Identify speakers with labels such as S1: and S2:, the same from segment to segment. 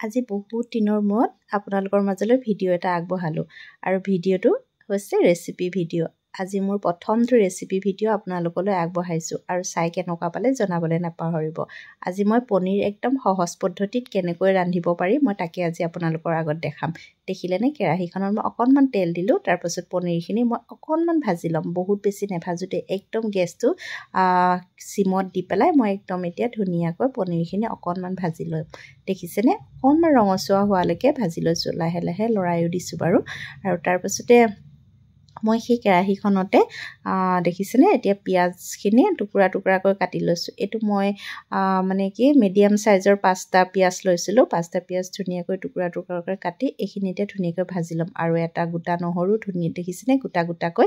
S1: আজি বহুত দিনৰ মূৰত আপোনালোকৰ মাজলৈ ভিডিঅ' এটা আগবঢ়ালোঁ আৰু ভিডিঅ'টো হৈছে ৰেচিপি ভিডিঅ'। আজি মোৰ প্ৰথমটো ৰেচিপি ভিডিঅ' আপোনালোকলৈ আগবঢ়াইছোঁ আৰু চাই কেনেকুৱা পালে জনাবলৈ নাপাহৰিব। আজি মই পনীৰ একদম সহজ পদ্ধতিত কেনেকৈ ৰান্ধিব পাৰি মই তাকে আজি আপোনালোকৰ আগত দেখাম। দেখিলেনে কেৰাহীখনত মই অকণমান তেল দিলোঁ, তাৰপাছত পনীৰখিনি মই অকণমান ভাজি ল'ম, বহুত বেছি নাভাজোতে একদম গেছটো চিমত দি পেলাই মই একদম এতিয়া ধুনীয়াকৈ পনীৰখিনি অকণমান ভাজি ল'ম। দেখিছেনে অকণমান ৰঙচুৱা হোৱালৈকে ভাজি লৈছোঁ, লাহে লাহে লৰাইও দিছোঁ বাৰু। আৰু তাৰপাছতে মই সেই কেৰাহীখনতে দেখিছেনে এতিয়া পিঁয়াজখিনি টুকুৰা টুকুৰাকৈ কাটি লৈছোঁ। এইটো মই মানে কি মিডিয়াম চাইজৰ 5টা পিঁয়াজ লৈছিলোঁ। 5টা পিঁয়াজ ধুনীয়াকৈ টুকুৰা টুকুৰাকৈ কাটি এইখিনিতে ধুনীয়াকৈ ভাজি ল'ম। আৰু এটা গোটা নহৰু দেখিছেনে গোটা গোটাকৈ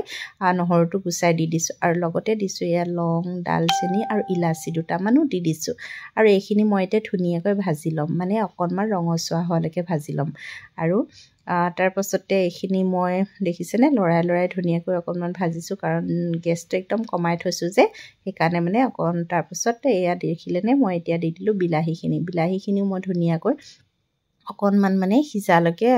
S1: নহৰুটো গুচাই দি দিছোঁ আৰু লগতে দিছোঁ এয়া লং, ডালচেনি আৰু ইলাচি দুটামানো দি দিছোঁ। আৰু এইখিনি মই এতিয়া ধুনীয়াকৈ ভাজি ল'ম, মানে অকণমান ৰঙচুৱা হোৱালৈকে ভাজি ল'ম। আৰু তাৰপাছতে এইখিনি মই দেখিছেনে লৰাই লৰাই ধুনীয়াকৈ অকণমান ভাজিছোঁ, কাৰণ গেছটো একদম কমাই থৈছোঁ যে সেইকাৰণে মানে তাৰপাছত এয়া দেখিলেনে মই এতিয়া দি দিলোঁ বিলাহীখিনিও মই ধুনীয়াকৈ অকণমান মানে সিজালৈকে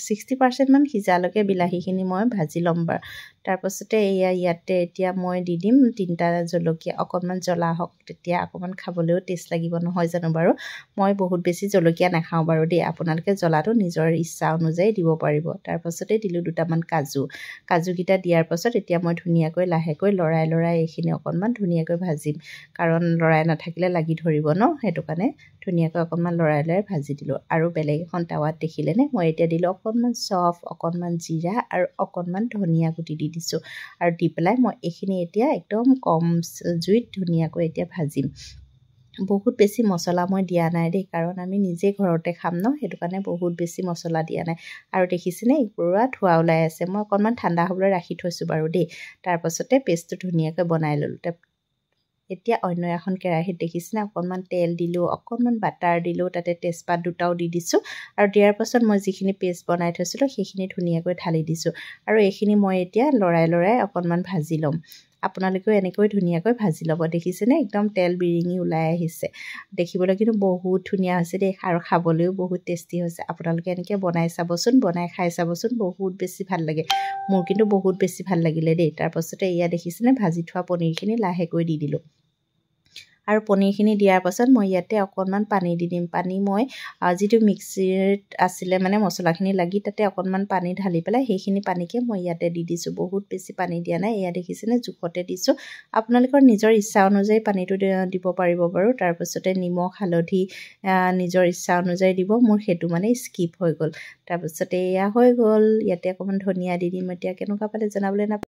S1: 60% মান সিজালৈকে বিলাহীখিনি মই ভাজি ল'ম বাৰু। তাৰপাছতে ইয়াতে এতিয়া মই দি দিম 3টা জলকীয়া, অকণমান জ্বলা হওক তেতিয়া অকণমান খাবলৈও টেষ্ট লাগিব নহয় জানো বাৰু। মই বহুত বেছি জলকীয়া নাখাওঁ বাৰু দেই, আপোনালোকে জ্বলাটো নিজৰ ইচ্ছা অনুযায়ী দিব পাৰিব। তাৰপাছতে দিলোঁ 2টামান কাজুকেইটা দিয়াৰ পাছত এতিয়া মই ধুনীয়াকৈ লাহেকৈ লৰাই লৰাই এইখিনি অকণমান ধুনীয়াকৈ ভাজিম, কাৰণ লৰাই নাথাকিলে লাগি ধৰিব ন, সেইটো কাৰণে ধুনীয়াকৈ অকণমান লৰাই লৰাই ভাজি দিলোঁ। আৰু বেলেগ এখন টাৱাত দেখিলেনে মই এতিয়া দিলোঁ অকণমান চফ, অকণমান জিৰা আৰু অকণমান ধনিয়া গুটি দি দিছোঁ। আৰু দি পেলাই মই এইখিনি এতিয়া একদম কম জুইত ধুনীয়াকৈ এতিয়া ভাজিম। বহুত বেছি মছলা মই দিয়া নাই দেই, কাৰণ আমি নিজে ঘৰতে খাম ন, সেইটো কাৰণে বহুত বেছি মছলা দিয়া নাই। আৰু দেখিছেনে পুৰা ধোঁৱা ওলাই আছে, মই অকণমান ঠাণ্ডা হ'বলৈ ৰাখি থৈছোঁ বাৰু দেই। তাৰপাছতে পেষ্টটো ধুনীয়াকৈ বনাই ল'লোঁ। এতিয়া অন্য এখন কেৰাহীত দেখিছেনে অকণমান তেল দিলোঁ, অকণমান বাটাৰ দিলোঁ, তাতে তেজপাত 2টাও দি দিছোঁ। আৰু দিয়াৰ পাছত মই যিখিনি পেষ্ট বনাই থৈছিলোঁ সেইখিনি ধুনীয়াকৈ ঢালি দিছোঁ। আৰু এইখিনি মই এতিয়া লৰাই লৰাই অকণমান ভাজি ল'ম। আপোনালোকেও এনেকৈ ধুনীয়াকৈ ভাজি ল'ব। দেখিছেনে একদম তেল বিৰিঙি ওলাই আহিছে, দেখিবলৈ কিন্তু বহুত ধুনীয়া হৈছে দেই, আৰু খাবলৈও বহুত টেষ্টি হৈছে। আপোনালোকে এনেকৈ বনাই চাবচোন, বনাই খাই চাবচোন, বহুত বেছি ভাল লাগে। মোৰ কিন্তু বহুত বেছি ভাল লাগিলে দেই। তাৰপাছতে দেখিছেনে ভাজি থোৱা পনীৰখিনি লাহেকৈ দি দিলোঁ। আৰু পনীৰখিনি দিয়াৰ পাছত মই ইয়াতে অকণমান পানী দি দিম। পানী মই যিটো মিক্সিত আছিলে মানে মছলাখিনি লাগি তাতে অকণমান পানী ঢালি পেলাই সেইখিনি পানীকে মই ইয়াতে দি দিছোঁ। বহুত বেছি পানী দিয়া নাই, দেখিছেনে জোখতে দিছোঁ। আপোনালোকৰ নিজৰ ইচ্ছা অনুযায়ী পানীটো দিব পাৰিব বাৰু। তাৰপাছতে নিমখ হালধি নিজৰ ইচ্ছা অনুযায়ী দিব, মোৰ সেইটো মানে স্কিপ হৈ গ'ল। তাৰপাছতে হৈ গ'ল, ইয়াতে অকণমান ধনিয়া দি দিম। এতিয়া কেনেকুৱা পালে জনাবলৈ নাপাহৰিব।